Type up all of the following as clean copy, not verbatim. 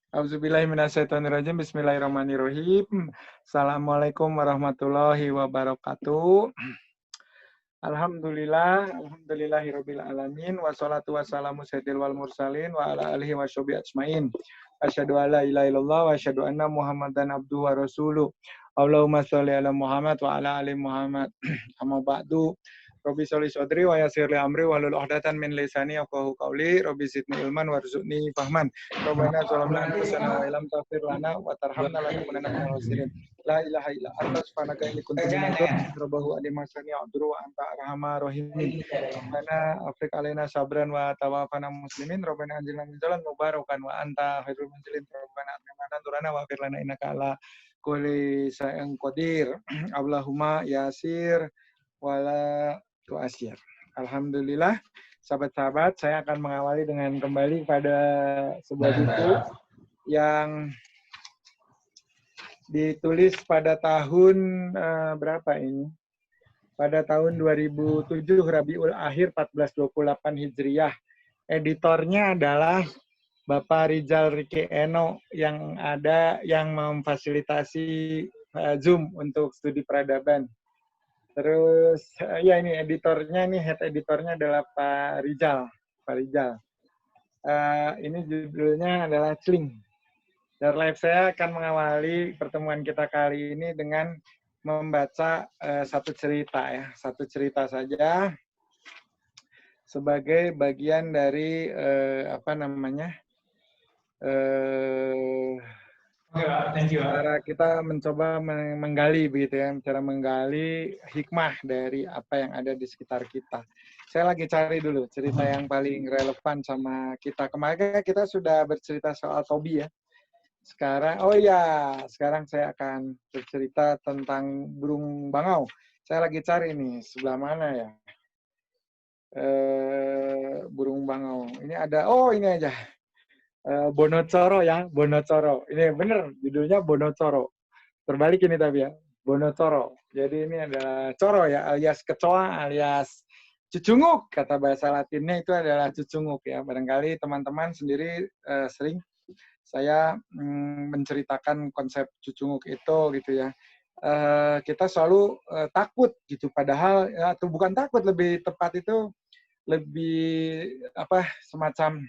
Auzubillahiminasyaitonirrajim. Bismillahirrahmanirrahim. Assalamualaikum warahmatullahi wabarakatuh. Alhamdulillahirabbil alamin. Wassalatu wassalamu sayyidil wal mursalin wa ala alihi washabihi ajmain. Asyhadu alla ilaha illallah wa asyhadu anna Muhammadan abduhu wa rasuluh. Allahumma sholli ala Muhammad wa ala ali Muhammad. Amma ba'du. Rabbi sholli sodri wa yassir li amri wahlul 'uqdatam min lisani yafqahu qawli. Rabbi zidni ilman warzuqni fahman. Rabbana zalamna anfusana wa illam taghfir lana wa tarhamna lanakunanna minal khasirin. La ilaha illa anta subhanaka inni kuntu minadh dhalimin. Rabbahu alimasani a'duru wa anta arhamar rahimin. Rabbana afriq alaina sabran wa tawaffana muslimin. Rabbana anjilna min jalan mubarakan wa anta khairul munzilin. Rabbana atmina turana wa fir lana innaka ala kulli syai'in qadir. Allahumma yasir wala tu'asir. Alhamdulillah, sahabat-sahabat, saya akan mengawali dengan kembali pada sebuah buku yang ditulis pada tahun berapa ini? Pada tahun 2007 Rabiul Akhir 1428 Hijriah. Editornya adalah Bapak Rizal Riki Eno yang memfasilitasi Zoom untuk studi peradaban. Terus ya ini editornya, ini head editornya adalah Pak Rizal. Ini judulnya adalah Celing. Dan live saya akan mengawali pertemuan kita kali ini dengan membaca satu cerita saja sebagai bagian dari cara kita mencoba menggali begitu ya, cara menggali hikmah dari apa yang ada di sekitar kita. Saya lagi cari dulu cerita yang paling relevan sama kita. Kemarin kita sudah bercerita soal Tobi ya. Sekarang saya akan bercerita tentang burung bangau. Saya lagi cari nih, sebelah mana ya? Burung bangau. Ini ada, ini aja. Bonocoro ya, Bonocoro. Ini bener, judulnya Bonocoro. Terbalik ini tapi ya, Bonocoro. Jadi ini adalah coro ya, alias kecoa, alias cucunguk. Kata bahasa Latinnya itu adalah cucunguk ya. Barangkali teman-teman sendiri sering saya menceritakan konsep cucunguk itu gitu ya. Kita selalu takut gitu, padahal atau bukan takut, lebih tepat itu lebih semacam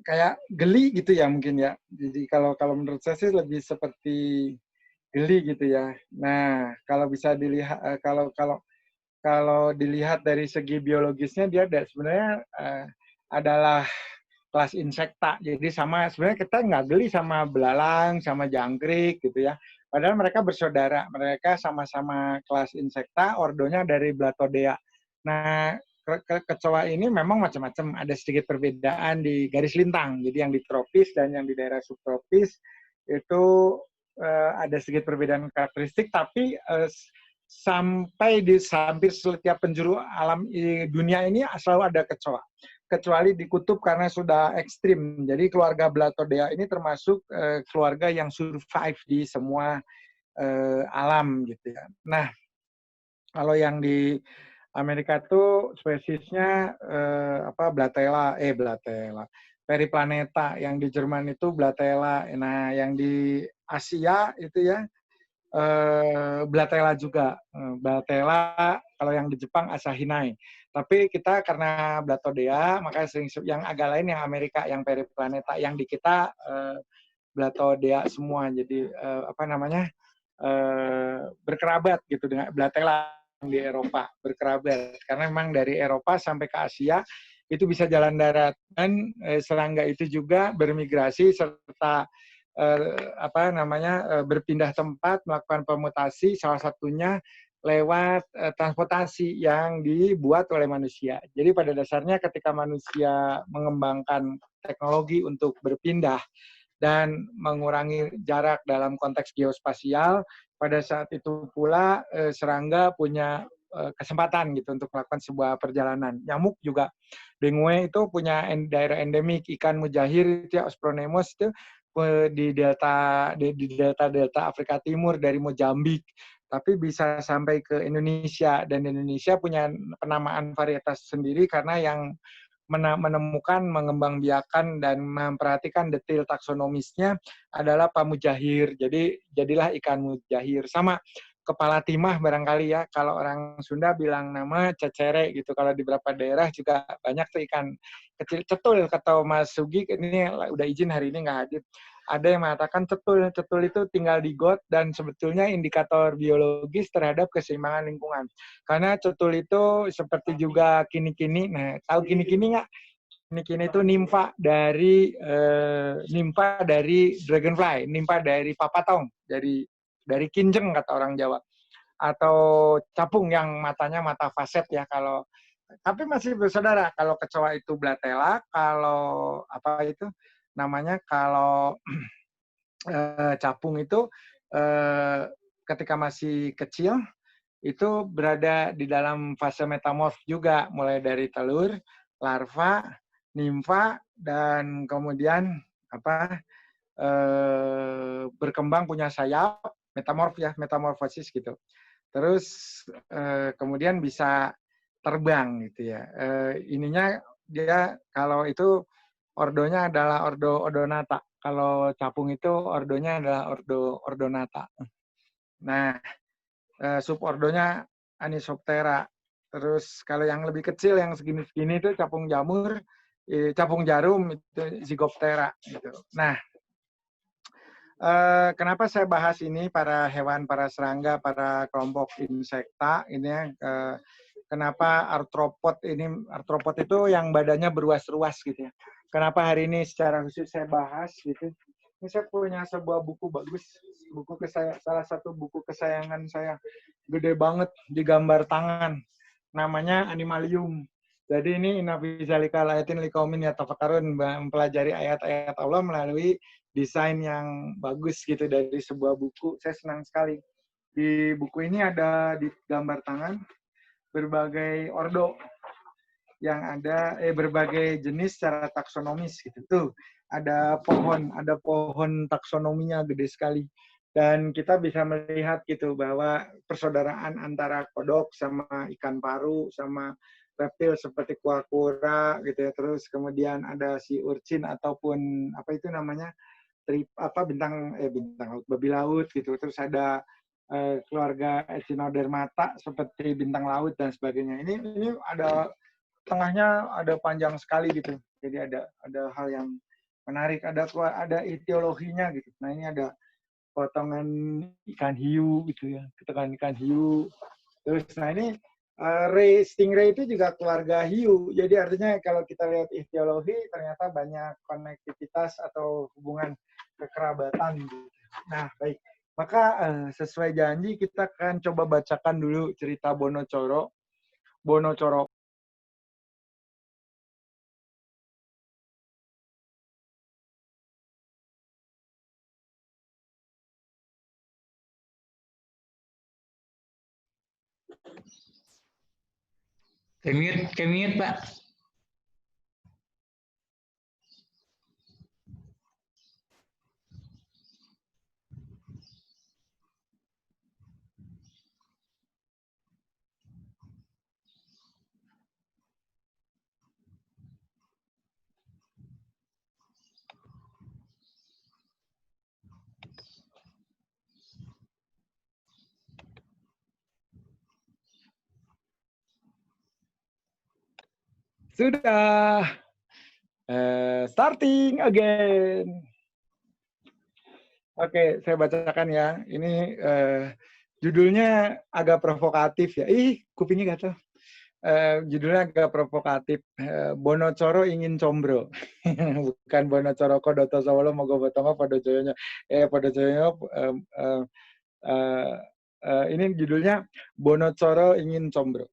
kayak geli gitu ya mungkin ya. Jadi kalau menurut saya sih lebih seperti geli gitu ya. Nah, kalau bisa dilihat kalau dilihat dari segi biologisnya, dia sebenarnya adalah kelas insekta. Jadi sebenarnya kita nggak geli sama belalang, sama jangkrik gitu ya. Padahal mereka bersaudara, mereka sama-sama kelas insekta, ordonya dari Blattodea. Nah, kecoa ini memang macam-macam, ada sedikit perbedaan di garis lintang. Jadi yang di tropis dan yang di daerah subtropis itu ada sedikit perbedaan karakteristik, tapi sampai di hampir setiap penjuru alam dunia ini selalu ada kecoa. Kecuali di kutub karena sudah ekstrim. Jadi keluarga Blattodea ini termasuk keluarga yang survive di semua alam gitu ya. Nah, kalau yang di Amerika tuh spesiesnya Blattella, Periplaneta. Yang di Jerman itu Blattella. Nah, yang di Asia itu ya Blattella juga. Blattella, kalau yang di Jepang Asahinae. Tapi kita karena Blattodea, maka sering yang agak lain yang Amerika, yang Periplaneta, yang di kita Blattodea semua. Jadi berkerabat gitu dengan Blattella yang di Eropa, berkerabat. Karena memang dari Eropa sampai ke Asia itu bisa jalan darat, dan serangga itu juga bermigrasi serta berpindah tempat, melakukan permutasi, salah satunya lewat transportasi yang dibuat oleh manusia. Jadi pada dasarnya ketika manusia mengembangkan teknologi untuk berpindah dan mengurangi jarak dalam konteks geospasial, pada saat itu pula serangga punya kesempatan gitu untuk melakukan sebuah perjalanan. Nyamuk juga, dengue itu punya daerah endemik, ikan mujahir itu Ospronemus itu di delta Afrika Timur dari Mozambik, tapi bisa sampai ke Indonesia, dan Indonesia punya penamaan varietas sendiri karena yang menemukan, mengembangbiakan, dan memperhatikan detail taksonomisnya adalah pamujahir. Jadi jadilah ikan mujahir. Sama kepala timah barangkali ya, kalau orang Sunda bilang nama cecere gitu. Kalau di beberapa daerah juga banyak tuh ikan kecil. Cetul kata Mas Sugi, ini udah izin hari ini nggak hadir. Ada yang mengatakan cetul. Cetul itu tinggal di got dan sebetulnya indikator biologis terhadap keseimbangan lingkungan. Karena cetul itu seperti juga kini-kini. Nah, tahu kini-kini nggak? Kini-kini itu nimfa dari dragonfly, nimfa dari papatong, dari kinjeng kata orang Jawa. Atau capung yang matanya mata faset ya kalau tapi masih bersaudara. Kalau kecoa itu blatela, kalau apa itu namanya, kalau capung itu ketika masih kecil itu berada di dalam fase metamorf juga, mulai dari telur, larva, nimfa, dan kemudian apa berkembang punya sayap, metamorf ya, metamorfosis gitu. Terus kemudian bisa terbang gitu ya. Ininya dia kalau itu ordonya adalah ordo Odonata. Kalau capung itu ordonya adalah ordo Ordonata. Nah, subordonya Anisoptera. Terus kalau yang lebih kecil yang segini-segini itu capung jamur, capung jarum itu Zygoptera gitu. Nah, kenapa saya bahas ini para hewan, para serangga, para kelompok insekta ini ya, kenapa artropod itu yang badannya beruas-ruas gitu ya. Kenapa hari ini secara khusus saya bahas gitu. Ini saya punya sebuah buku bagus, salah satu buku kesayangan saya, gede banget, digambar tangan. Namanya Animalium. Jadi ini inafizalika layatin likaumin yatafakarun, mempelajari ayat-ayat Allah melalui desain yang bagus gitu dari sebuah buku. Saya senang sekali. Di buku ini ada di gambar tangan berbagai ordo yang ada, berbagai jenis secara taksonomis gitu. Tuh, ada pohon taksonominya gede sekali. Dan kita bisa melihat gitu bahwa persaudaraan antara kodok sama ikan paru sama reptil seperti kura-kura gitu ya. Terus kemudian ada si urchin ataupun apa itu namanya? bintang laut, babi laut gitu. Terus ada keluarga Echinodermata seperti bintang laut dan sebagainya. Ini ada tengahnya ada panjang sekali gitu. Jadi ada hal yang menarik, ada etiologinya gitu. Nah, ini ada potongan ikan hiu gitu ya, potongan ikan hiu. Terus nah ini stingray itu juga keluarga hiu. Jadi artinya kalau kita lihat etiologi ternyata banyak konektivitas atau hubungan kekerabatan gitu. Nah, baik. Maka sesuai janji kita akan coba bacakan dulu cerita Bono Coro. Bono Coro. Kemit, Pak. Sudah. Starting again. Oke, saya bacakan ya. Ini judulnya agak provokatif ya. Kupingnya gatel. Judulnya agak provokatif. Bono Coro ingin combro. Bukan Bono Coro kodoto sawolo mogo botongo pada joyonya. Pada joyonya. Ini judulnya Bono Coro ingin combro.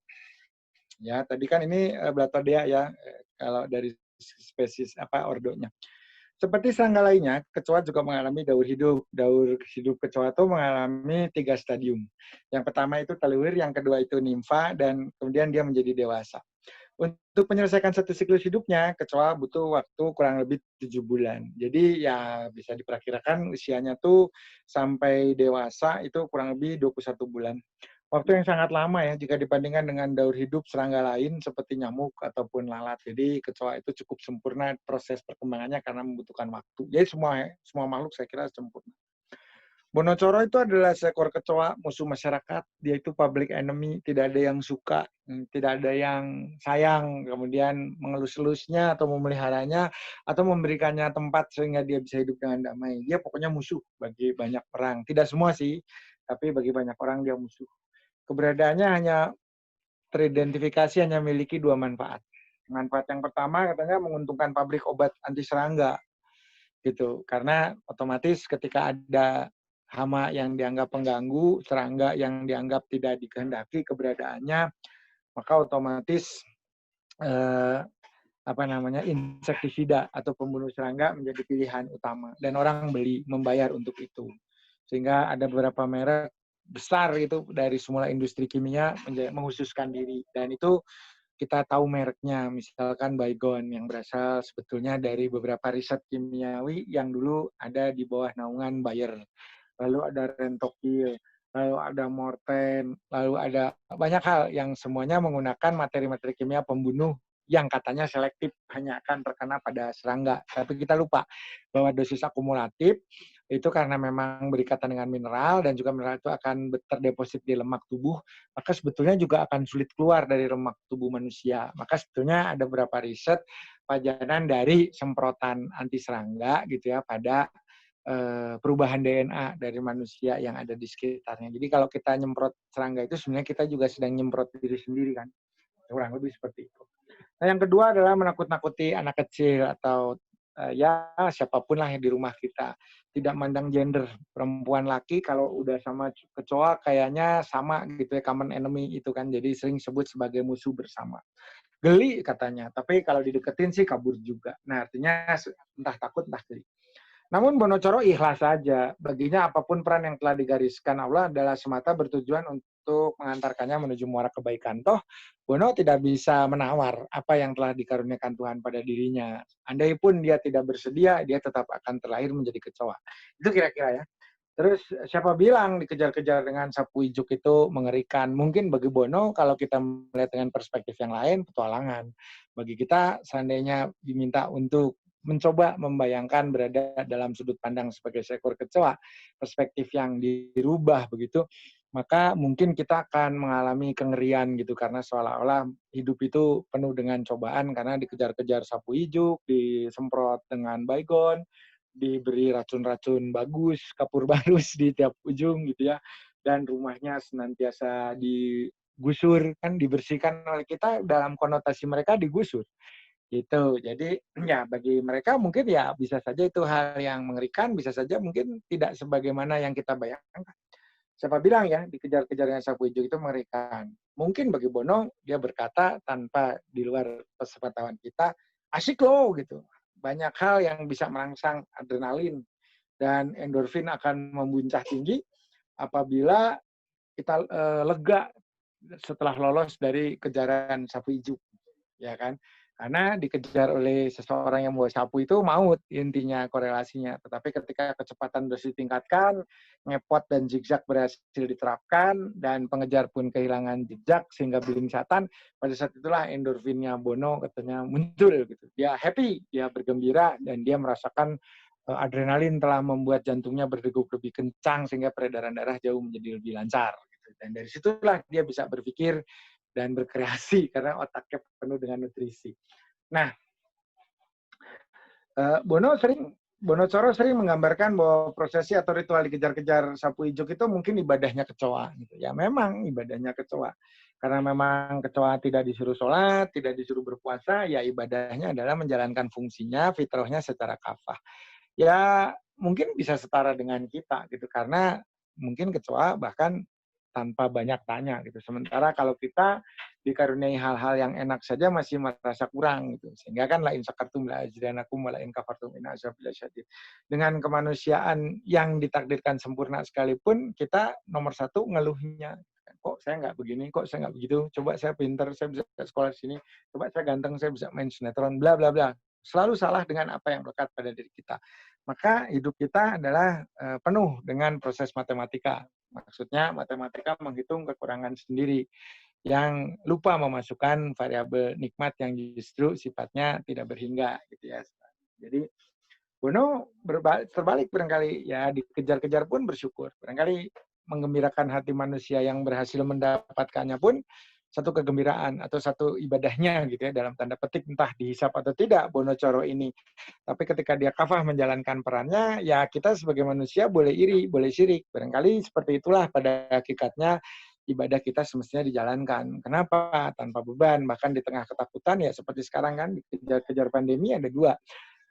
Ya, tadi kan ini Blatodea ya, kalau dari spesies ordonya. Seperti serangga lainnya, kecoa juga mengalami daur hidup. Daur hidup kecoa itu mengalami 3 stadium. Yang pertama itu telur, yang kedua itu nimfa, dan kemudian dia menjadi dewasa. Untuk menyelesaikan satu siklus hidupnya, kecoa butuh waktu kurang lebih 7 bulan. Jadi ya bisa diperkirakan usianya tuh sampai dewasa itu kurang lebih 21 bulan. Waktu yang sangat lama ya jika dibandingkan dengan daur hidup serangga lain seperti nyamuk ataupun lalat. Jadi kecoa itu cukup sempurna proses perkembangannya karena membutuhkan waktu. Jadi semua makhluk saya kira sempurna. Bonocoro itu adalah seekor kecoa musuh masyarakat. Dia itu public enemy, tidak ada yang suka, tidak ada yang sayang, kemudian mengelus-elusnya atau memeliharanya atau memberikannya tempat sehingga dia bisa hidup dengan damai. Dia pokoknya musuh bagi banyak orang. Tidak semua sih, tapi bagi banyak orang dia musuh. Keberadaannya hanya teridentifikasi hanya memiliki dua manfaat. Manfaat yang pertama katanya menguntungkan pabrik obat anti serangga gitu. Karena otomatis ketika ada hama yang dianggap pengganggu, serangga yang dianggap tidak dikehendaki keberadaannya, maka otomatis eh, insektisida atau pembunuh serangga menjadi pilihan utama dan orang membayar untuk itu. Sehingga ada beberapa merek besar itu dari semula industri kimia menghususkan diri dan itu kita tahu mereknya, misalkan Baygon yang berasal sebetulnya dari beberapa riset kimiawi yang dulu ada di bawah naungan Bayer. Lalu ada Rentokil, lalu ada Morten, lalu ada banyak hal yang semuanya menggunakan materi-materi kimia pembunuh yang katanya selektif hanya akan terkena pada serangga. Tapi kita lupa bahwa dosis akumulatif itu karena memang berikatan dengan mineral dan juga mineral itu akan terdeposit di lemak tubuh, maka sebetulnya juga akan sulit keluar dari lemak tubuh manusia. Maka sebetulnya ada beberapa riset pajanan dari semprotan anti serangga gitu ya pada perubahan DNA dari manusia yang ada di sekitarnya. Jadi kalau kita nyemprot serangga itu sebenarnya kita juga sedang nyemprot diri sendiri kan. Kurang lebih seperti itu. Nah, yang kedua adalah menakut-nakuti anak kecil atau ya siapapun lah yang di rumah kita. Tidak mandang gender, perempuan laki kalau udah sama kecoa kayaknya sama gitu ya, common enemy itu kan. Jadi sering sebut sebagai musuh bersama. Geli katanya, tapi kalau dideketin sih kabur juga. Nah, artinya entah takut entah geli. Namun Bonocoro ikhlas saja. Baginya apapun peran yang telah digariskan Allah adalah semata bertujuan untuk mengantarkannya menuju muara kebaikan. Toh, Bono tidak bisa menawar apa yang telah dikaruniakan Tuhan pada dirinya. Andai pun dia tidak bersedia, dia tetap akan terlahir menjadi kecoa. Itu kira-kira ya. Terus siapa bilang dikejar-kejar dengan sapu ijuk itu mengerikan? Mungkin bagi Bono kalau kita melihat dengan perspektif yang lain petualangan. Bagi kita seandainya diminta untuk mencoba membayangkan berada dalam sudut pandang sebagai seekor kecoa, perspektif yang dirubah begitu, maka mungkin kita akan mengalami kengerian gitu karena seolah-olah hidup itu penuh dengan cobaan karena dikejar-kejar sapu ijuk, disemprot dengan baygon, diberi racun-racun bagus, kapur bagus di tiap ujung gitu ya, dan rumahnya senantiasa digusur, kan dibersihkan oleh kita dalam konotasi mereka digusur. Gitu. Jadi ya bagi mereka mungkin ya bisa saja itu hal yang mengerikan, bisa saja mungkin tidak sebagaimana yang kita bayangkan. Siapa bilang ya dikejar-kejar dengan sapu hijau itu mengerikan. Mungkin bagi Bono dia berkata tanpa di luar sepengetahuan kita, asik loh gitu. Banyak hal yang bisa merangsang adrenalin dan endorfin akan memuncak tinggi apabila kita lega setelah lolos dari kejaran sapu hijau, ya kan? Karena dikejar oleh seseorang yang membawa sapu itu maut intinya korelasinya. Tetapi ketika kecepatan berhasil ditingkatkan, ngepot dan zigzag berhasil diterapkan, dan pengejar pun kehilangan jejak sehingga beling setan, pada saat itulah endorfinnya Bono katanya muncul gitu. Dia happy, dia bergembira, dan dia merasakan adrenalin telah membuat jantungnya berdegup lebih kencang sehingga peredaran darah jauh menjadi lebih lancar. Gitu. Dan dari situlah dia bisa berpikir dan berkreasi karena otaknya penuh dengan nutrisi. Nah, Bonocoro sering menggambarkan bahwa prosesi atau ritual dikejar-kejar sapu ijuk itu mungkin ibadahnya kecoa. Gitu. Ya memang ibadahnya kecoa. Karena memang kecoa tidak disuruh sholat, tidak disuruh berpuasa, ya ibadahnya adalah menjalankan fungsinya, fitrahnya secara kafah. Ya mungkin bisa setara dengan kita gitu karena mungkin kecoa bahkan tanpa banyak tanya gitu. Sementara kalau kita dikaruniai hal-hal yang enak saja masih merasa kurang gitu. Sehingga kan lain sakartum la ajranakum wa lain kafartum inna azabil syadid. Dengan kemanusiaan yang ditakdirkan sempurna sekalipun kita nomor satu ngeluhnya. Kok saya nggak begini, kok saya nggak begitu. Coba saya pinter, saya bisa sekolah di sini. Coba saya ganteng, saya bisa main sinetron, bla bla bla. Selalu salah dengan apa yang melekat pada diri kita. Maka hidup kita adalah penuh dengan proses matematika. Maksudnya matematika menghitung kekurangan sendiri yang lupa memasukkan variabel nikmat yang justru sifatnya tidak berhingga gitu ya. Jadi Bono terbalik barangkali ya dikejar-kejar pun bersyukur. Barangkali menggembirakan hati manusia yang berhasil mendapatkannya pun satu kegembiraan atau satu ibadahnya gitu ya dalam tanda petik entah dihisap atau tidak Bono Coro ini. Tapi ketika dia kafah menjalankan perannya ya kita sebagai manusia boleh iri, boleh syirik. Barangkali seperti itulah pada hakikatnya ibadah kita semestinya dijalankan. Kenapa? Tanpa beban. Bahkan di tengah ketakutan ya seperti sekarang kan dikejar-kejar pandemi ada dua.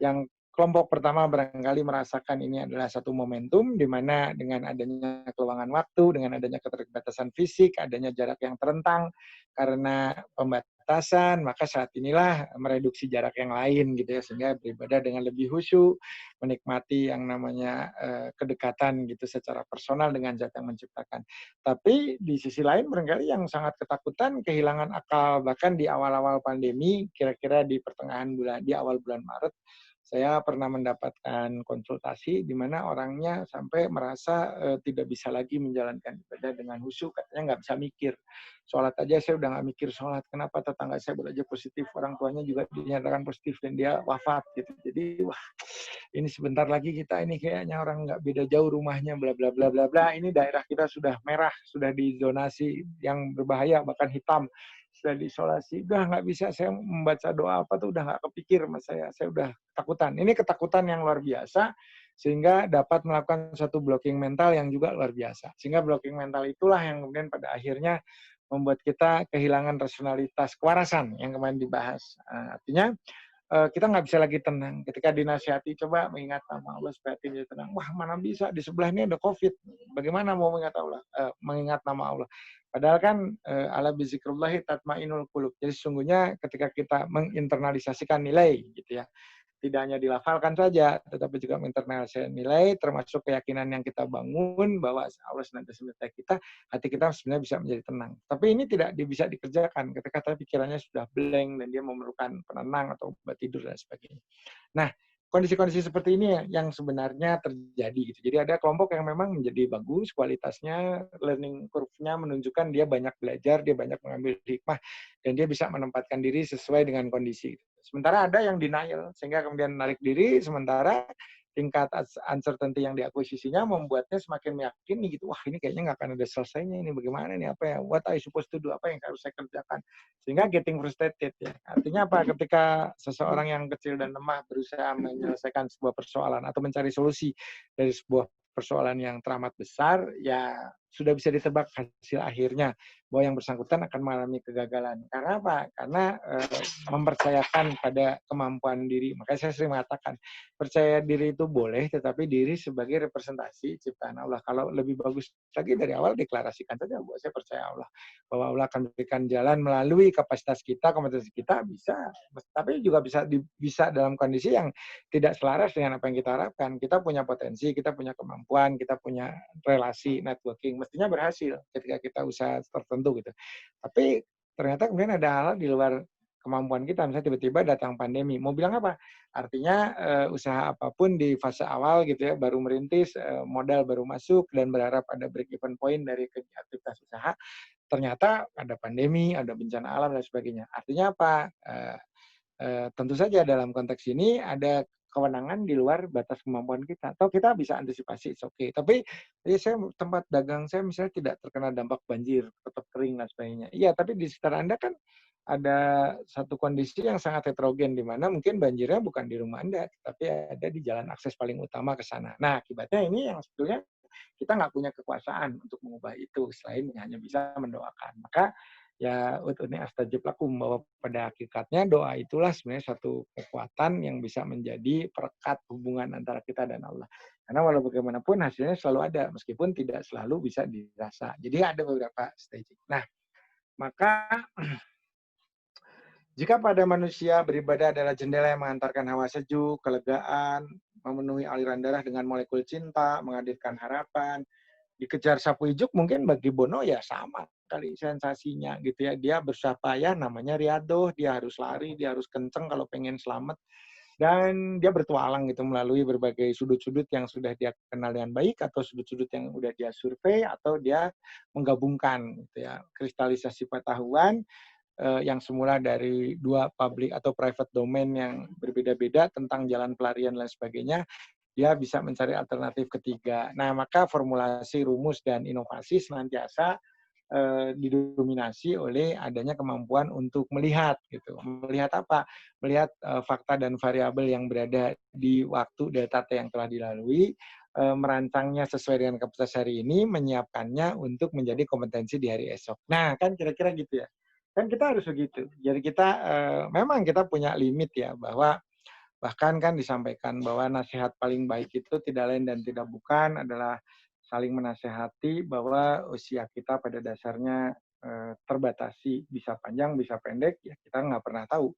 Yang kelompok pertama barangkali merasakan ini adalah satu momentum di mana dengan adanya keluangan waktu, dengan adanya keterbatasan fisik, adanya jarak yang terentang karena pembatasan, maka saat inilah mereduksi jarak yang lain gitu ya sehingga beribadah dengan lebih khusyuk, menikmati yang namanya kedekatan gitu secara personal dengan Zat yang menciptakan. Tapi di sisi lain barangkali yang sangat ketakutan kehilangan akal bahkan di awal-awal pandemi kira-kira di pertengahan bulan di awal bulan Maret saya pernah mendapatkan konsultasi di mana orangnya sampai merasa tidak bisa lagi menjalankan ibadah dengan khusyuk, katanya nggak bisa mikir. Sholat aja saya udah nggak mikir sholat. Kenapa tetangga saya baru aja positif, orang tuanya juga dinyatakan positif dan dia wafat gitu. Jadi wah ini sebentar lagi kita ini kayaknya orang nggak beda jauh rumahnya bla bla bla bla bla. Ini daerah kita sudah merah, sudah dizonasi yang berbahaya bahkan hitam sudah diisolasi, udah nggak bisa saya membaca doa apa tuh udah nggak kepikir sama saya udah ketakutan. Ini ketakutan yang luar biasa, sehingga dapat melakukan satu blocking mental yang juga luar biasa. Sehingga blocking mental itulah yang kemudian pada akhirnya membuat kita kehilangan rasionalitas, kewarasan yang kemarin dibahas. Artinya kita nggak bisa lagi tenang. Ketika dinasihati, coba mengingat nama Allah supaya hati menjadi tenang. Wah, mana bisa, di sebelah ini ada COVID. Bagaimana mau mengingat nama Allah? Padahal kan ala bizikrullahi tatmainul qulub. Jadi sesungguhnya ketika kita menginternalisasikan nilai gitu ya, tidak hanya dilafalkan saja, tetapi juga menginternalisasikan nilai, termasuk keyakinan yang kita bangun bahwa Allah senantiasa menyertai kita, hati kita sebenarnya bisa menjadi tenang. Tapi ini tidak bisa dikerjakan ketika pikirannya sudah blank dan dia memerlukan penenang atau obat tidur dan sebagainya. Nah, kondisi-kondisi seperti ini yang sebenarnya terjadi gitu. Jadi ada kelompok yang memang menjadi bagus kualitasnya, learning curve-nya menunjukkan dia banyak belajar, dia banyak mengambil hikmah, dan dia bisa menempatkan diri sesuai dengan kondisi. Sementara ada yang denial, sehingga kemudian menarik diri, sementara tingkat uncertainty yang diakuisisinya membuatnya semakin meyakini gitu, wah ini kayaknya nggak akan ada selesainya ini, bagaimana ini, apa ya, what I supposed to do, apa yang harus saya kerjakan. Sehingga getting frustrated ya. Artinya apa? Ketika seseorang yang kecil dan lemah berusaha menyelesaikan sebuah persoalan atau mencari solusi dari sebuah persoalan yang teramat besar, ya sudah bisa ditebak hasil akhirnya bahwa yang bersangkutan akan mengalami kegagalan. Karena apa? Karena mempercayakan pada kemampuan diri. Makanya saya sering mengatakan, percaya diri itu boleh, tetapi diri sebagai representasi ciptaan Allah. Kalau lebih bagus lagi dari awal deklarasikan saja bahwa saya percaya Allah, bahwa Allah akan memberikan jalan melalui kapasitas kita, kompetensi kita bisa, tapi juga bisa dalam kondisi yang tidak selaras dengan apa yang kita harapkan. Kita punya potensi, kita punya kemampuan, kita punya relasi, networking, mestinya berhasil ketika kita usaha tertentu gitu. Tapi ternyata kemudian ada hal di luar kemampuan kita, misalnya tiba-tiba datang pandemi. Mau bilang apa? Artinya usaha apapun di fase awal gitu ya, baru merintis, modal baru masuk dan berharap ada break even point dari aktivitas usaha, ternyata ada pandemi, ada bencana alam dan sebagainya. Artinya apa? Tentu saja dalam konteks ini ada kewenangan di luar batas kemampuan kita. Atau kita bisa antisipasi, oke. Okay. Tapi ya saya tempat dagang saya misalnya tidak terkena dampak banjir, tetap kering dan sebagainya. Iya, tapi di sekitar Anda kan ada satu kondisi yang sangat heterogen di mana mungkin banjirnya bukan di rumah Anda, tapi ada di jalan akses paling utama ke sana. Nah, akibatnya ini yang sebetulnya kita nggak punya kekuasaan untuk mengubah itu selain hanya bisa mendoakan. Maka ya udhuni astajib lakum, bahwa pada hakikatnya doa itulah sebenarnya satu kekuatan yang bisa menjadi perekat hubungan antara kita dan Allah. Karena walau bagaimanapun hasilnya selalu ada, meskipun tidak selalu bisa dirasa. Jadi ada beberapa staging. Nah, maka jika pada manusia beribadah adalah jendela yang mengantarkan hawa sejuk, kelegaan, memenuhi aliran darah dengan molekul cinta, menghadirkan harapan, dikejar sapu ijuk mungkin bagi Bono ya sama kali sensasinya gitu ya. Dia berusaha payah namanya riadoh, dia harus lari, dia harus kenceng kalau pengen selamat. dan dia bertualang gitu melalui berbagai sudut-sudut yang sudah dia kenal dengan baik atau sudut-sudut yang udah dia survei atau dia menggabungkan gitu ya. Kristalisasi pengetahuan yang semula dari dua public atau private domain yang berbeda-beda tentang jalan pelarian dan sebagainya, dia bisa mencari alternatif ketiga. Nah, maka formulasi rumus dan inovasi senantiasa didominasi oleh adanya kemampuan untuk melihat gitu. Melihat apa? Melihat fakta dan variabel yang berada di waktu data yang telah dilalui, merancangnya sesuai dengan kapasitas hari ini, menyiapkannya untuk menjadi kompetensi di hari esok. Nah, kan kira-kira gitu ya. Kan kita harus begitu. Jadi kita memang kita punya limit ya bahwa bahkan kan disampaikan bahwa nasihat paling baik itu tidak lain dan tidak bukan adalah saling menasehati bahwa usia kita pada dasarnya terbatasi, bisa panjang, bisa pendek, ya kita nggak pernah tahu.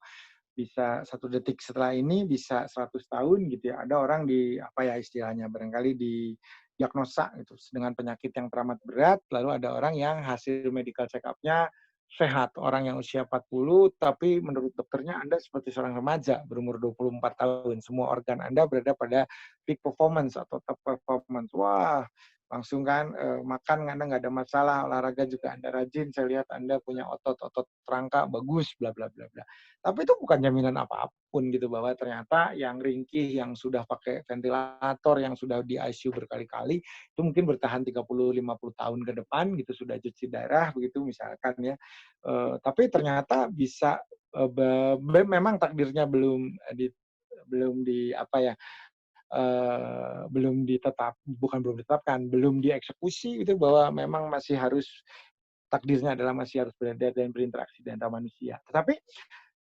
Bisa 1 detik setelah ini, bisa 100 tahun gitu ya. Ada orang di apa ya istilahnya barangkali di diagnosa gitu dengan penyakit yang teramat berat, lalu ada orang yang hasil medical check up-nya sehat, orang yang usia 40 tapi menurut dokternya Anda seperti seorang remaja berumur 24 tahun. Semua organ Anda berada pada peak performance atau top performance. Wah, langsung kan makan Anda nggak ada masalah, olahraga juga Anda rajin, saya lihat Anda punya otot-otot rangka bagus, bla bla bla bla. Tapi itu bukan jaminan apapun gitu bahwa ternyata yang ringkih, yang sudah pakai ventilator, yang sudah di ICU berkali-kali, itu mungkin bertahan 30-50 tahun ke depan gitu, sudah cuci darah begitu misalkan ya. Tapi ternyata bisa memang takdirnya belum di apa ya, belum belum ditetapkan, belum dieksekusi itu bahwa memang masih harus takdirnya adalah masih harus berada dan berinteraksi dengan manusia. Tetapi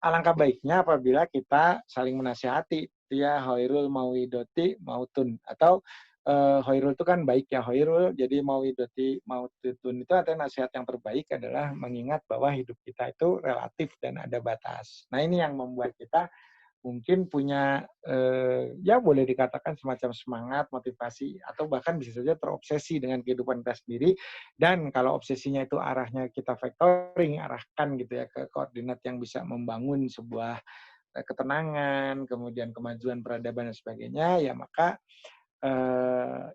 alangkah baiknya apabila kita saling menasihati, ya Hoirul mauidoti mautun atau Hoirul itu kan baik ya Hoirul, jadi mauidoti mautun itu artinya nasihat yang terbaik adalah mengingat bahwa hidup kita itu relatif dan ada batas. Nah ini yang membuat kita mungkin punya ya boleh dikatakan semacam semangat, motivasi, atau bahkan bisa saja terobsesi dengan kehidupan kita sendiri. Dan kalau obsesinya itu arahnya kita factoring, arahkan gitu ya ke koordinat yang bisa membangun sebuah ketenangan, kemudian kemajuan peradaban dan sebagainya, ya maka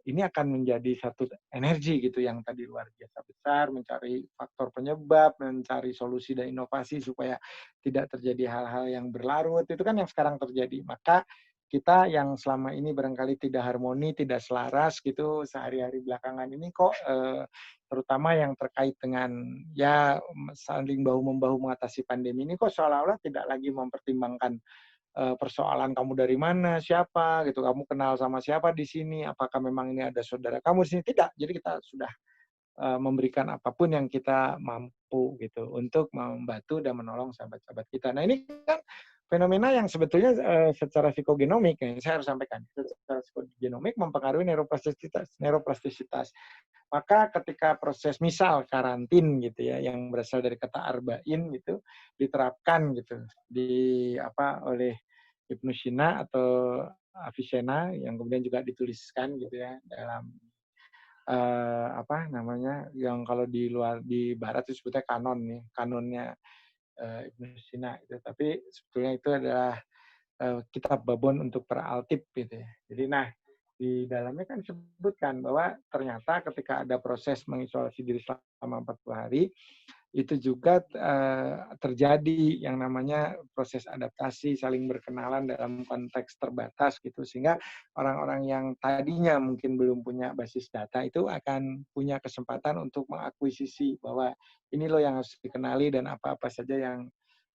ini akan menjadi satu energi gitu yang tadi luar biasa besar, mencari faktor penyebab, mencari solusi dan inovasi supaya tidak terjadi hal-hal yang berlarut, itu kan yang sekarang terjadi. Maka kita yang selama ini barangkali tidak harmoni, tidak selaras gitu sehari-hari belakangan ini kok terutama yang terkait dengan ya saling bahu-membahu mengatasi pandemi ini kok seolah-olah tidak lagi mempertimbangkan persoalan kamu dari mana, siapa gitu, kamu kenal sama siapa di sini, apakah memang ini ada saudara kamu di sini, tidak. Jadi kita sudah memberikan apapun yang kita mampu gitu untuk membantu dan menolong sahabat-sahabat kita. Nah ini kan fenomena yang sebetulnya secara psikogenomik, yang saya harus sampaikan, secara psikogenomik mempengaruhi neuroplastisitas. Maka ketika proses misal karantin gitu ya, yang berasal dari kata arba'in gitu, diterapkan gitu di apa oleh Ibnu Sina atau Avicenna yang kemudian juga dituliskan gitu ya dalam apa namanya yang kalau di luar di barat itu sebutnya kanon nih, kanonnya Ibnu Sina itu. Tapi sebetulnya itu adalah kitab babon untuk para altib gitu ya. Jadi nah di dalamnya kan disebutkan bahwa ternyata ketika ada proses mengisolasi diri selama 40 hari itu juga terjadi yang namanya proses adaptasi, saling berkenalan dalam konteks terbatas gitu, sehingga orang-orang yang tadinya mungkin belum punya basis data itu akan punya kesempatan untuk mengakuisisi bahwa ini loh yang harus dikenali dan apa-apa saja yang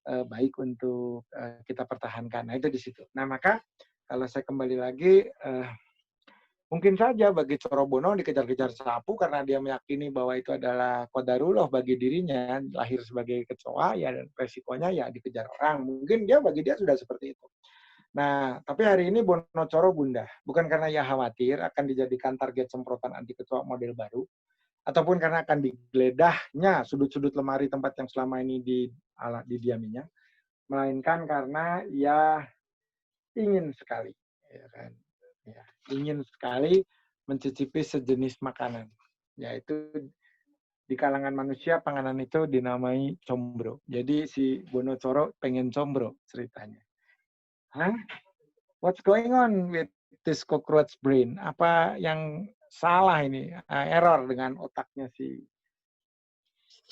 baik untuk kita pertahankan. Nah itu di situ. Nah maka kalau saya kembali lagi mungkin saja bagi Corobono dikejar-kejar sapu karena dia meyakini bahwa itu adalah qadarullah bagi dirinya, lahir sebagai kecoa, ya dan resikonya ya dikejar orang. Mungkin bagi dia sudah seperti itu. Nah, tapi hari ini Bonocoro gundah. Bukan karena ia khawatir akan dijadikan target semprotan anti kecoa model baru, ataupun karena akan digeledahnya sudut-sudut lemari tempat yang selama ini didiaminya, melainkan karena ia ingin sekali, ya kan? Ya, ingin sekali mencicipi sejenis makanan, yaitu di kalangan manusia panganan itu dinamai combro. Jadi si Bonocoro pengen combro ceritanya. Hah? What's going on with this cockroach brain? Apa yang salah ini, error dengan otaknya si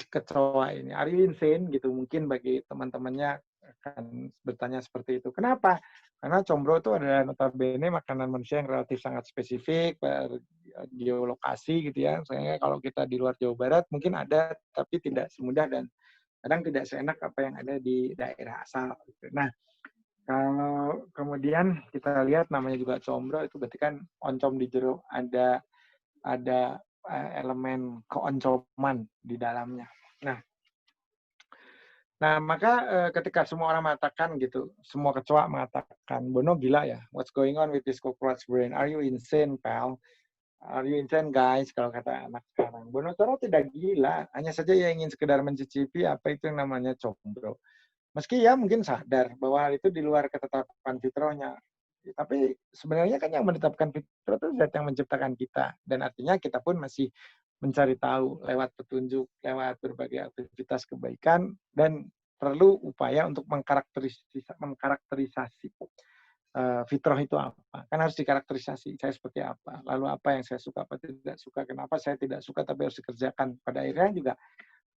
kecoa ini? Are you insane? Gitu mungkin bagi teman-temannya akan bertanya seperti itu. Kenapa? Karena combro itu adalah notabene makanan manusia yang relatif sangat spesifik, geolokasi gitu ya. Misalnya kalau kita di luar Jawa Barat mungkin ada, tapi tidak semudah dan kadang tidak seenak apa yang ada di daerah asal. Gitu. Nah, kalau kemudian kita lihat namanya juga combro itu berarti kan oncom di jero, ada elemen keoncoman di dalamnya. Nah, maka ketika semua orang mengatakan gitu, semua kecoa mengatakan, Bono gila ya, what's going on with this cockroach brain? Are you insane, pal? Are you insane, guys? Kalau kata anak sekarang. Bono Coro tidak gila, hanya saja ia ingin sekedar mencicipi apa itu yang namanya combro. Meski ya mungkin sadar bahwa hal itu di luar ketetapan fitrahnya. Tapi sebenarnya kan yang menetapkan fitrah itu zat yang menciptakan kita. Dan artinya kita pun masih mencari tahu lewat petunjuk, lewat berbagai aktivitas kebaikan, dan perlu upaya untuk mengkarakterisasi fitrah itu apa. Kan harus dikarakterisasi, saya seperti apa, lalu apa yang saya suka, apa tidak suka, kenapa saya tidak suka tapi harus dikerjakan. Pada akhirnya juga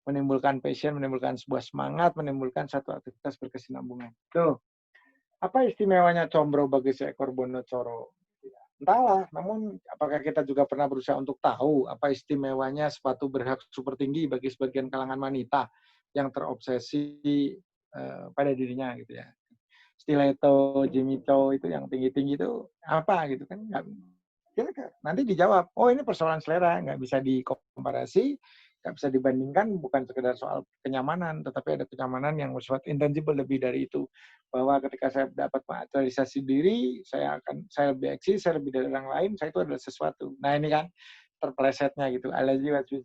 menimbulkan passion, menimbulkan sebuah semangat, menimbulkan satu aktivitas berkesinambungan. Tuh, apa istimewanya combro bagi seekor bono coro? Entahlah, namun apakah kita juga pernah berusaha untuk tahu apa istimewanya sepatu berhak super tinggi bagi sebagian kalangan wanita yang terobsesi pada dirinya gitu ya. Stiletto, Jimmy Choo itu yang tinggi-tinggi itu apa gitu kan? Nanti dijawab, oh ini persoalan selera, nggak bisa dikomparasi, nggak bisa dibandingkan, bukan sekedar soal kenyamanan, tetapi ada kenyamanan yang bersifat intangible lebih dari itu. Bahwa ketika saya dapat mengaktualisasi diri, saya lebih eksis, saya lebih dari orang lain, saya itu adalah sesuatu. Nah ini kan terpelesetnya gitu. Alaji wajib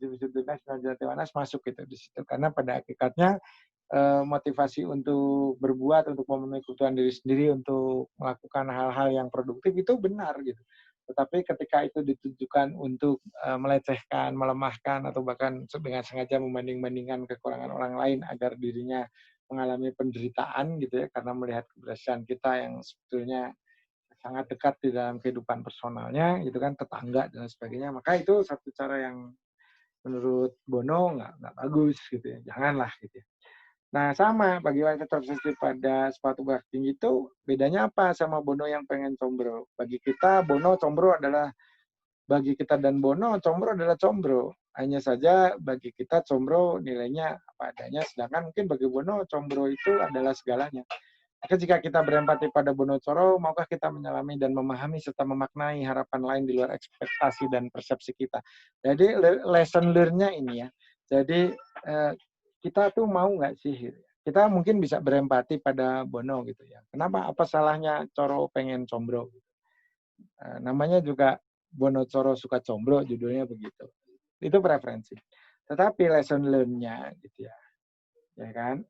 masuk gitu di situ. Karena pada hakikatnya motivasi untuk berbuat, untuk memenuhi kebutuhan diri sendiri, untuk melakukan hal-hal yang produktif itu benar gitu. Tetapi ketika itu ditujukan untuk melecehkan, melemahkan, atau bahkan dengan sengaja membanding-bandingkan kekurangan orang lain agar dirinya mengalami penderitaan gitu ya, karena melihat keberhasilan kita yang sebetulnya sangat dekat di dalam kehidupan personalnya, gitu kan, tetangga dan sebagainya, maka itu satu cara yang menurut Bono nggak bagus gitu ya, janganlah gitu ya. Nah, sama bagi wanita terobsesi pada sepatu berat tinggi itu bedanya apa sama Bono yang pengen combro? Bagi kita Bono combro adalah bagi kita dan Bono combro adalah combro. Hanya saja bagi kita combro nilainya apa adanya, sedangkan mungkin bagi Bono combro itu adalah segalanya. Maka jika kita berempati pada Bono Coro, maukah kita menyelami dan memahami serta memaknai harapan lain di luar ekspektasi dan persepsi kita. Jadi lesson learn-nya ini ya. Jadi kita tuh mau nggak sih? Kita mungkin bisa berempati pada Bono gitu ya. Kenapa? Apa salahnya Coro pengen combro? Namanya juga Bono Coro suka combro, judulnya begitu. Itu preferensi. Tetapi lesson learn-nya gitu ya. Ya kan?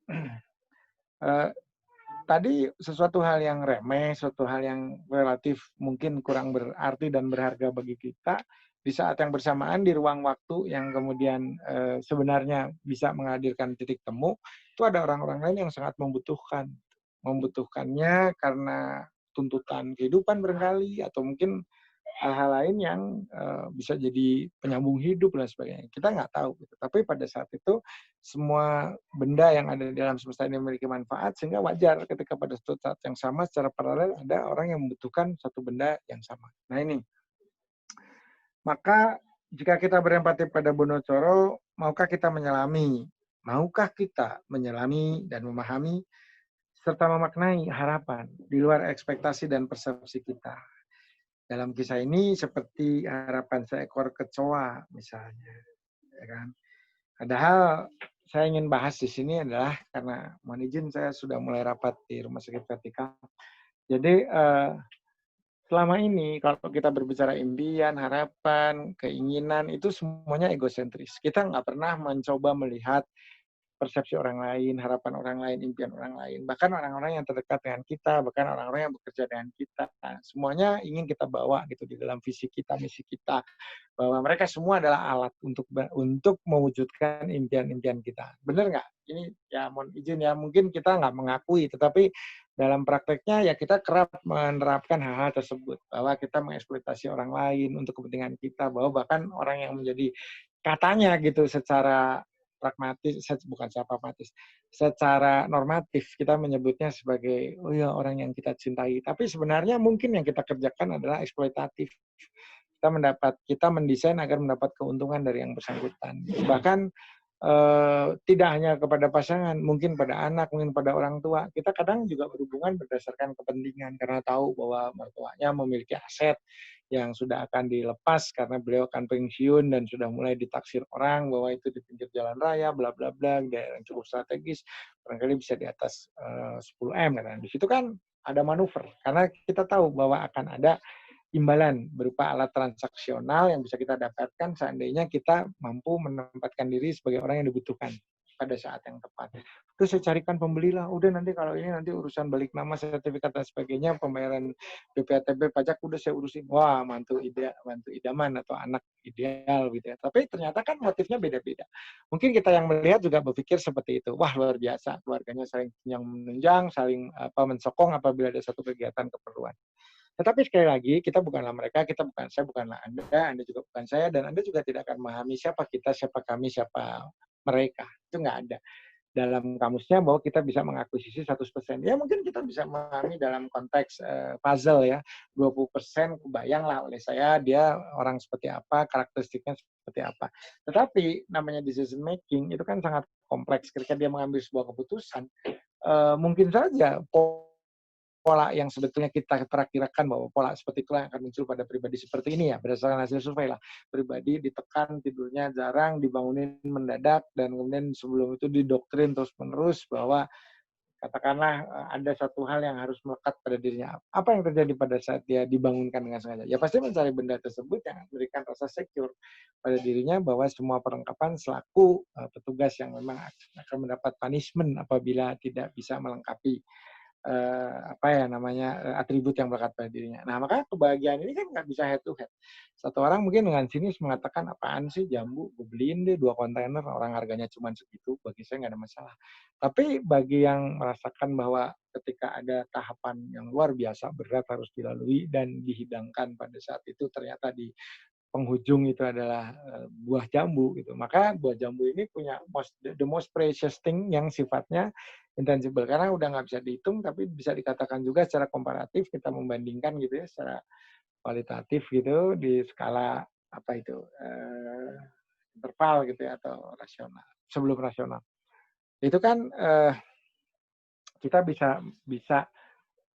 Tadi sesuatu hal yang remeh, sesuatu hal yang relatif mungkin kurang berarti dan berharga bagi kita, di saat yang bersamaan di ruang waktu yang kemudian sebenarnya bisa menghadirkan titik temu, itu ada orang-orang lain yang sangat membutuhkan. Membutuhkannya karena tuntutan kehidupan barangkali, atau mungkin hal-hal lain yang bisa jadi penyambung hidup dan sebagainya. Kita nggak tahu. Gitu. Tapi pada saat itu, semua benda yang ada di dalam semesta ini memiliki manfaat, sehingga wajar ketika pada suatu saat yang sama, secara paralel, ada orang yang membutuhkan satu benda yang sama. Nah ini. Maka, jika kita berempati pada Bono Coro, maukah kita menyelami? Maukah kita menyelami dan memahami, serta memaknai harapan di luar ekspektasi dan persepsi kita? Dalam kisah ini seperti harapan seekor kecoa misalnya, ya kan. Padahal saya ingin bahas di sini adalah karena mohon izin saya sudah mulai rapat di Rumah Sakit Vertikal. Jadi selama ini kalau kita berbicara impian, harapan, keinginan itu semuanya egosentris. Kita nggak pernah mencoba melihat persepsi orang lain, harapan orang lain, impian orang lain, bahkan orang-orang yang terdekat dengan kita, bahkan orang-orang yang bekerja dengan kita. Nah, semuanya ingin kita bawa gitu di dalam visi kita, misi kita, bahwa mereka semua adalah alat untuk mewujudkan impian-impian kita. Benar nggak? Ini ya mohon izin ya, mungkin kita nggak mengakui, tetapi dalam prakteknya ya kita kerap menerapkan hal-hal tersebut, bahwa kita mengeksploitasi orang lain untuk kepentingan kita, bahwa bahkan orang yang menjadi katanya gitu secara pragmatis, bukan secara pragmatis, secara normatif kita menyebutnya sebagai oh ya orang yang kita cintai, tapi sebenarnya mungkin yang kita kerjakan adalah eksploitatif. Kita mendesain agar mendapat keuntungan dari yang bersangkutan. Bahkan tidak hanya kepada pasangan, mungkin pada anak, mungkin pada orang tua. Kita kadang juga berhubungan berdasarkan kepentingan karena tahu bahwa mertuanya memiliki aset yang sudah akan dilepas karena beliau akan pensiun dan sudah mulai ditaksir orang bahwa itu di pinggir jalan raya, bla bla bla, daerah yang cukup strategis, barangkali bisa di atas 10 M. Nah, di situ kan ada manuver karena kita tahu bahwa akan ada imbalan berupa alat transaksional yang bisa kita dapatkan seandainya kita mampu menempatkan diri sebagai orang yang dibutuhkan pada saat yang tepat. Terus saya carikan pembelilah. Udah nanti kalau ini nanti urusan balik nama, sertifikat dan sebagainya, pembayaran BPATB, pajak udah saya urusin. Wah, mantu idaman atau anak ideal gitu ya. Tapi ternyata kan motifnya beda-beda. Mungkin kita yang melihat juga berpikir seperti itu. Wah, luar biasa. Keluarganya saling yang menunjang, saling mensokong apabila ada satu kegiatan keperluan. Tetapi sekali lagi, kita bukanlah mereka, saya bukanlah Anda juga bukan saya, dan Anda juga tidak akan memahami siapa kita, siapa kami, siapa mereka. Itu nggak ada. Dalam kamusnya bahwa kita bisa mengakuisisi 100%. Ya mungkin kita bisa memahami dalam konteks puzzle ya. 20% kebayanglah oleh saya dia orang seperti apa, karakteristiknya seperti apa. Tetapi namanya decision making itu kan sangat kompleks. Ketika dia mengambil sebuah keputusan, mungkin saja pola yang sebetulnya kita perakirakan bahwa pola seperti itulah yang akan muncul pada pribadi seperti ini ya, berdasarkan hasil survei lah. Pribadi ditekan, tidurnya jarang, dibangunin mendadak, dan kemudian sebelum itu didoktrin terus-menerus bahwa katakanlah ada satu hal yang harus melekat pada dirinya. Apa yang terjadi pada saat dia dibangunkan dengan sengaja? Ya pasti mencari benda tersebut yang memberikan rasa secure pada dirinya bahwa semua perlengkapan selaku petugas yang memang akan mendapat punishment apabila tidak bisa melengkapi atribut yang melekat pada dirinya. Nah, maka kebahagiaan ini kan nggak bisa head to head. Satu orang mungkin dengan sinis mengatakan, apaan sih jambu, gue beliin deh 2 kontainer, orang harganya cuma segitu, bagi saya nggak ada masalah. Tapi bagi yang merasakan bahwa ketika ada tahapan yang luar biasa berat harus dilalui dan dihidangkan pada saat itu ternyata di penghujung itu adalah buah jambu gitu. Maka buah jambu ini punya the most precious thing yang sifatnya intangible karena udah nggak bisa dihitung tapi bisa dikatakan juga secara komparatif kita membandingkan gitu ya secara kualitatif gitu di skala apa itu interval gitu ya atau rasional sebelum rasional. Itu kan kita bisa bisa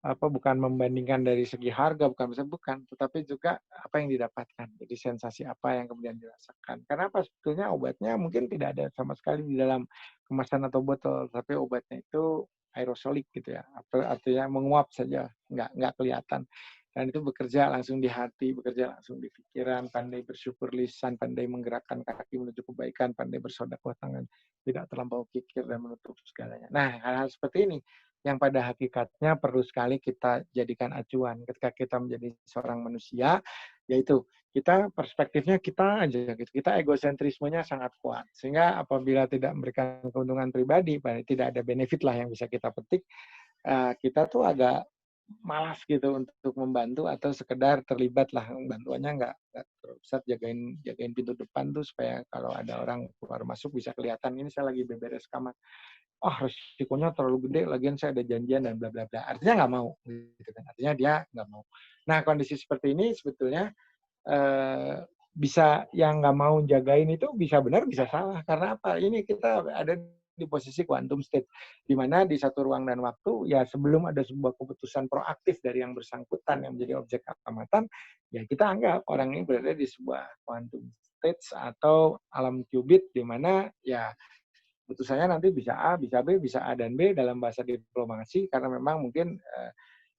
bukan membandingkan dari segi harga, bukan, tetapi juga apa yang didapatkan. Jadi sensasi apa yang kemudian dirasakan. Karena apa sebetulnya obatnya mungkin tidak ada sama sekali di dalam kemasan atau botol, tapi obatnya itu aerosolik gitu ya. Artinya menguap saja, nggak kelihatan. Dan itu bekerja langsung di hati, bekerja langsung di pikiran, pandai bersyukur lisan, pandai menggerakkan kaki menuju kebaikan, pandai bersedekah tangan, tidak terlampau kikir dan menutup segalanya. Nah, hal-hal seperti ini yang pada hakikatnya perlu sekali kita jadikan acuan ketika kita menjadi seorang manusia, yaitu kita perspektifnya kita aja gitu. Kita egosentrismenya sangat kuat. Sehingga apabila tidak memberikan keuntungan pribadi, tidak ada benefit lah yang bisa kita petik, kita tuh agak malas gitu untuk membantu atau sekedar terlibat lah bantuannya nggak terusan jagain pintu depan tuh supaya kalau ada orang keluar masuk bisa kelihatan ini saya lagi beberes kamar. Resikonya terlalu gede, lagian saya ada janjian dan bla bla bla. Artinya nggak mau, gitu kan. Artinya dia nggak mau. Nah, kondisi seperti ini sebetulnya bisa yang nggak mau jagain itu bisa benar, bisa salah. Karena apa? Ini kita ada di posisi quantum state, di mana di satu ruang dan waktu, ya sebelum ada sebuah keputusan proaktif dari yang bersangkutan yang menjadi objek amatan, ya kita anggap orang ini berada di sebuah quantum state atau alam qubit, di mana ya putusannya nanti bisa A, bisa B, bisa A dan B dalam bahasa diplomasi karena memang mungkin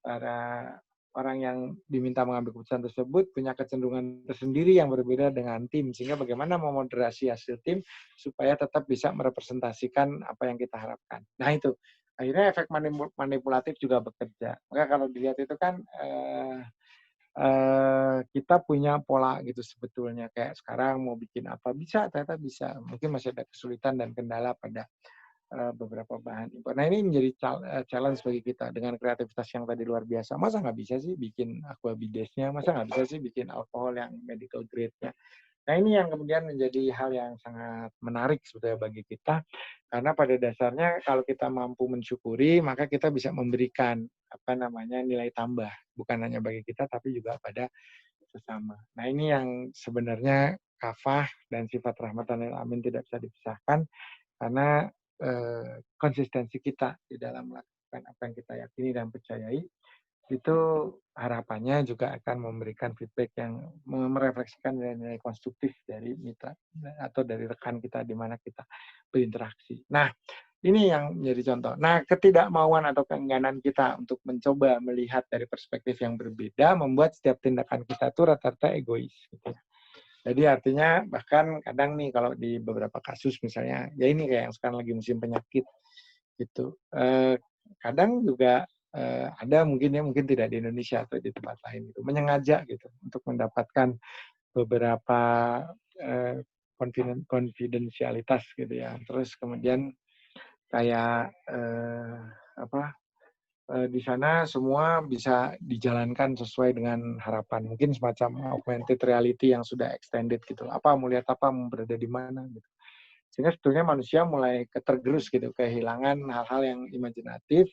para orang yang diminta mengambil keputusan tersebut punya kecenderungan tersendiri yang berbeda dengan tim sehingga bagaimana memoderasi hasil tim supaya tetap bisa merepresentasikan apa yang kita harapkan. Nah itu akhirnya efek manipulatif juga bekerja. Maka kalau dilihat itu kan kita punya pola gitu sebetulnya kayak sekarang mau bikin apa bisa ternyata bisa mungkin masih ada kesulitan dan kendala pada beberapa bahan impor. Nah ini menjadi challenge bagi kita dengan kreativitas yang tadi luar biasa. Masa nggak bisa sih bikin aqua bidesnya? Masa nggak bisa sih bikin alkohol yang medical grade-nya? Nah ini yang kemudian menjadi hal yang sangat menarik sebetulnya bagi kita, karena pada dasarnya kalau kita mampu mensyukuri, maka kita bisa memberikan nilai tambah, bukan hanya bagi kita tapi juga pada sesama. Nah ini yang sebenarnya kafah dan sifat rahmatan lil alamin tidak bisa dipisahkan, karena konsistensi kita di dalam melakukan apa yang kita yakini dan percayai, itu harapannya juga akan memberikan feedback yang merefleksikan nilai-nilai konstruktif dari mitra atau dari rekan kita di mana kita berinteraksi. Nah, ini yang menjadi contoh. Nah, ketidakmauan atau keengganan kita untuk mencoba melihat dari perspektif yang berbeda membuat setiap tindakan kita itu rata-rata egois. Gitu ya. Jadi artinya bahkan kadang nih kalau di beberapa kasus misalnya, ya ini kayak yang sekarang lagi musim penyakit gitu. Kadang juga ada mungkin tidak di Indonesia atau di tempat lain gitu, menyengaja gitu untuk mendapatkan beberapa konfidensialitas gitu ya. Terus kemudian kayak di sana semua bisa dijalankan sesuai dengan harapan. Mungkin semacam augmented reality yang sudah extended gitu. Apa mau lihat apa, mau berada di mana gitu. Sehingga sebetulnya manusia mulai tergerus gitu, kehilangan hal-hal yang imajinatif.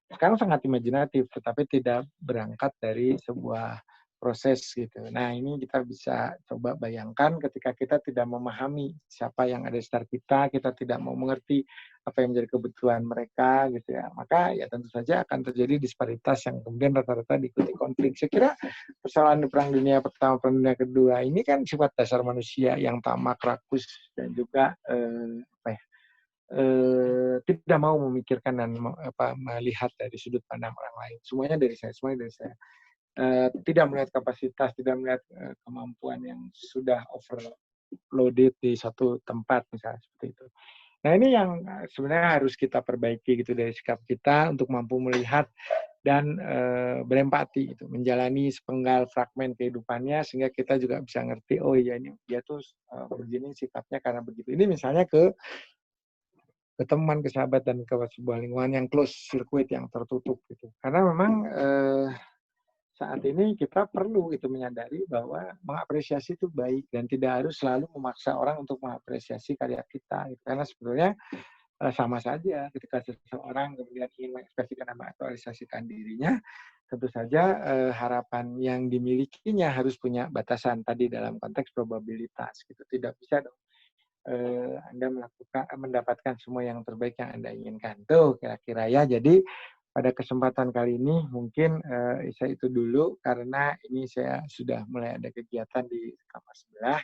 Sekarang sangat imajinatif, tetapi tidak berangkat dari sebuah proses gitu. Nah ini kita bisa coba bayangkan ketika kita tidak memahami siapa yang ada di sekitar kita tidak mau mengerti apa yang menjadi kebutuhan mereka gitu ya. Maka ya tentu saja akan terjadi disparitas yang kemudian rata-rata diikuti konflik. Saya kira persoalan di Perang Dunia Pertama, Perang Dunia Kedua ini kan sifat dasar manusia yang tamak, rakus, dan juga tidak mau memikirkan dan melihat dari sudut pandang orang lain. Semuanya dari saya. Tidak melihat kapasitas, tidak melihat kemampuan yang sudah overloaded di satu tempat misalnya seperti itu. Nah ini yang sebenarnya harus kita perbaiki gitu dari sikap kita untuk mampu melihat dan berempati gitu, menjalani sepenggal fragmen kehidupannya sehingga kita juga bisa ngerti, oh iya ini dia tuh begini sifatnya karena begitu. Ini misalnya ke teman, ke sahabat, dan ke sebuah lingkungan yang close circuit, yang tertutup gitu. Karena memang saat ini kita perlu itu menyadari bahwa mengapresiasi itu baik dan tidak harus selalu memaksa orang untuk mengapresiasi karya kita. Gitu. Karena sebetulnya sama saja ketika seseorang kemudian ingin mengekspresikan dan mengaktualisasikan dirinya, tentu saja harapan yang dimilikinya harus punya batasan tadi dalam konteks probabilitas. Gitu. Tidak bisa dong Anda mendapatkan semua yang terbaik yang Anda inginkan. Tuh kira-kira ya. Jadi pada kesempatan kali ini mungkin saya itu dulu karena ini saya sudah mulai ada kegiatan di kamar sebelah.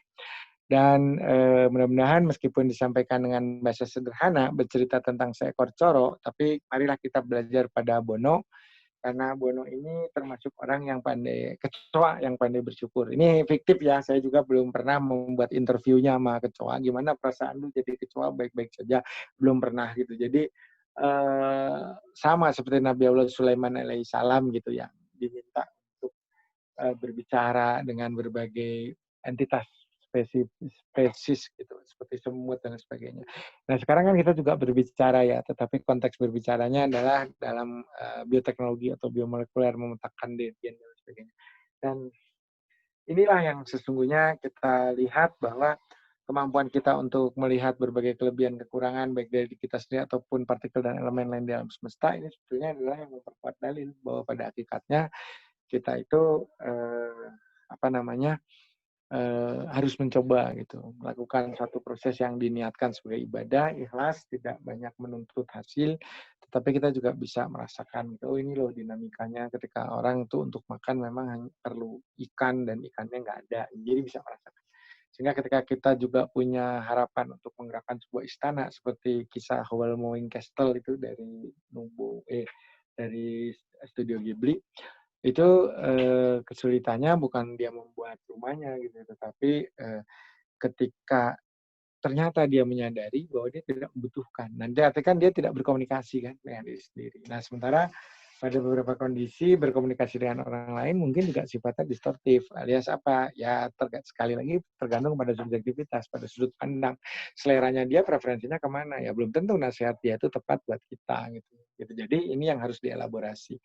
Dan mudah-mudahan meskipun disampaikan dengan bahasa sederhana, bercerita tentang seekor coro, tapi marilah kita belajar pada Bono, karena Bono ini termasuk orang yang pandai, kecoa yang pandai bersyukur. Ini fiktif ya, saya juga belum pernah membuat interviewnya sama kecoa. Gimana perasaan lu jadi kecoa, baik-baik saja, belum pernah gitu. Jadi sama seperti Nabi Allah Sulaiman alaihissalam gitu ya, diminta untuk berbicara dengan berbagai entitas spesies gitu, seperti semut dan sebagainya. Nah sekarang kan kita juga berbicara ya, tetapi konteks berbicaranya adalah dalam bioteknologi atau biomolekuler, memetakan gen dan sebagainya. Dan inilah yang sesungguhnya kita lihat bahwa kemampuan kita untuk melihat berbagai kelebihan kekurangan baik dari kita sendiri ataupun partikel dan elemen lain di alam semesta ini sebetulnya adalah yang memperkuat dalil bahwa pada hakikatnya kita itu harus mencoba gitu, melakukan satu proses yang diniatkan sebagai ibadah, ikhlas, tidak banyak menuntut hasil, tetapi kita juga bisa merasakan, oh ini loh dinamikanya ketika orang tuh untuk makan memang hanya perlu ikan dan ikannya nggak ada, jadi bisa merasakan. Sehingga ketika kita juga punya harapan untuk menggerakkan sebuah istana seperti kisah Howell Moving Castle itu dari Studio Ghibli, itu kesulitannya bukan dia membuat rumahnya gitu, tetapi ketika ternyata dia menyadari bahwa dia tidak membutuhkan. Nanti artinya kan dia tidak berkomunikasi kan dengan diri sendiri. Nah sementara pada beberapa kondisi berkomunikasi dengan orang lain mungkin juga sifatnya distortif, alias apa, ya sekali lagi tergantung pada subjektivitas, pada sudut pandang. Seleranya dia, preferensinya kemana, ya belum tentu nasihat dia itu tepat buat kita gitu. Jadi ini yang harus dielaborasi.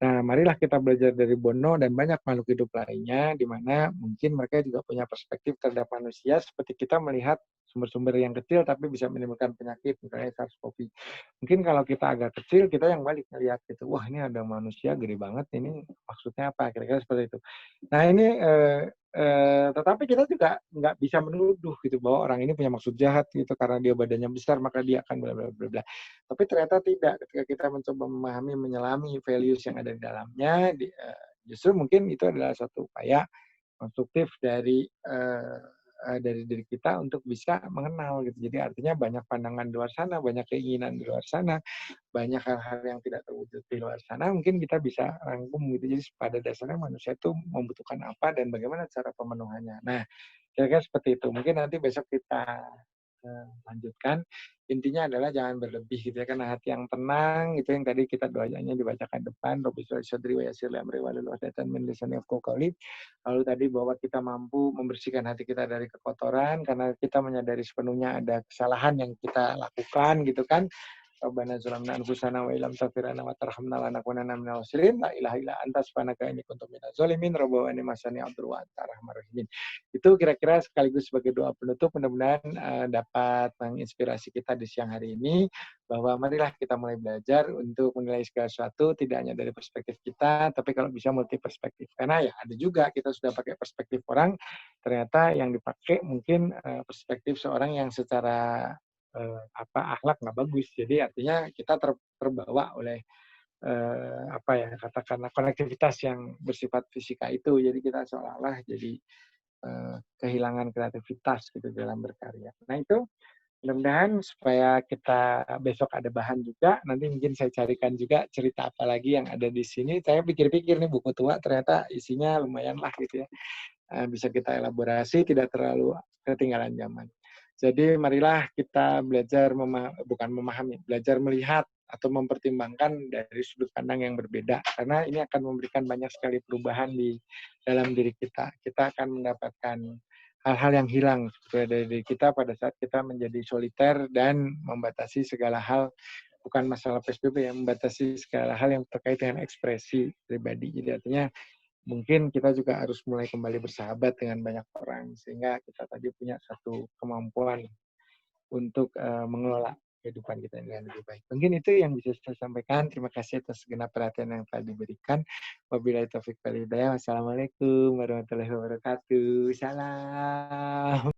Nah, marilah kita belajar dari Bono dan banyak makhluk hidup lainnya, di mana mungkin mereka juga punya perspektif terhadap manusia seperti kita melihat sumber-sumber yang kecil tapi bisa menimbulkan penyakit, misalnya SARS-CoV. Mungkin kalau kita agak kecil, kita yang balik ngelihat gitu, wah ini ada manusia gede banget, ini maksudnya apa? Kira-kira seperti itu. Nah ini, tetapi kita juga nggak bisa menuduh gitu bahwa orang ini punya maksud jahat gitu karena dia badannya besar maka dia akan bla bla bla bla. Tapi ternyata tidak. Ketika kita mencoba memahami, menyelami values yang ada di dalamnya, justru mungkin itu adalah suatu upaya konstruktif dari diri kita untuk bisa mengenal gitu. Jadi artinya banyak pandangan di luar sana, banyak keinginan di luar sana, banyak hal-hal yang tidak terwujud di luar sana, mungkin kita bisa rangkum gitu. Jadi pada dasarnya manusia itu membutuhkan apa dan bagaimana cara pemenuhannya. Nah, kira-kira seperti itu. Mungkin nanti besok kita lanjutkan. Intinya adalah jangan berlebih gitu ya, karena hati yang tenang itu yang tadi kita doanya dibacakan depan, Rabbi shrah li sadri wa yassir li amri wahlul 'uqdatam min lisani yafqahu qawli. Lalu tadi bahwa kita mampu membersihkan hati kita dari kekotoran karena kita menyadari sepenuhnya ada kesalahan yang kita lakukan gitu kan. Rabbana zalamna anfusana wa illam taghfir lana wa tarhamna lanakunanna minal khasirin. La ilaha illa anta subhanaka inni kuntu minaz zalimin. Rabbana masani abdur wa anta arhamar rahimin. Itu kira-kira sekaligus sebagai doa penutup, mudah-mudahan dapat menginspirasi kita di siang hari ini bahwa marilah kita mulai belajar untuk menilai segala sesuatu tidak hanya dari perspektif kita, tapi kalau bisa multi perspektif. Karena ya ada juga kita sudah pakai perspektif orang, ternyata yang dipakai mungkin perspektif seorang yang secara akhlak nggak bagus. Jadi artinya kita terbawa oleh apa ya, katakanlah konektivitas yang bersifat fisika itu. Jadi kita seolah-olah jadi kehilangan kreativitas gitu dalam berkarya. Nah itu mudah-mudahan supaya kita besok ada bahan juga. Nanti mungkin saya carikan juga cerita apa lagi yang ada di sini. Saya pikir-pikir nih buku tua ternyata isinya lumayan lah gitu ya. Bisa kita elaborasi, tidak terlalu ketinggalan zaman. Jadi marilah kita belajar bukan memahami, belajar melihat atau mempertimbangkan dari sudut pandang yang berbeda. Karena ini akan memberikan banyak sekali perubahan di dalam diri kita. Kita akan mendapatkan hal-hal yang hilang dari diri kita pada saat kita menjadi soliter dan membatasi segala hal, bukan masalah PSBB yang membatasi segala hal yang terkait dengan ekspresi pribadi. Jadi artinya mungkin kita juga harus mulai kembali bersahabat dengan banyak orang sehingga kita tadi punya satu kemampuan untuk mengelola kehidupan kita dengan lebih baik. Mungkin itu yang bisa saya sampaikan. Terima kasih atas segenap perhatian yang telah diberikan. Wabillahi taufiq wal hidayah. Wassalamualaikum warahmatullahi wabarakatuh. Salam.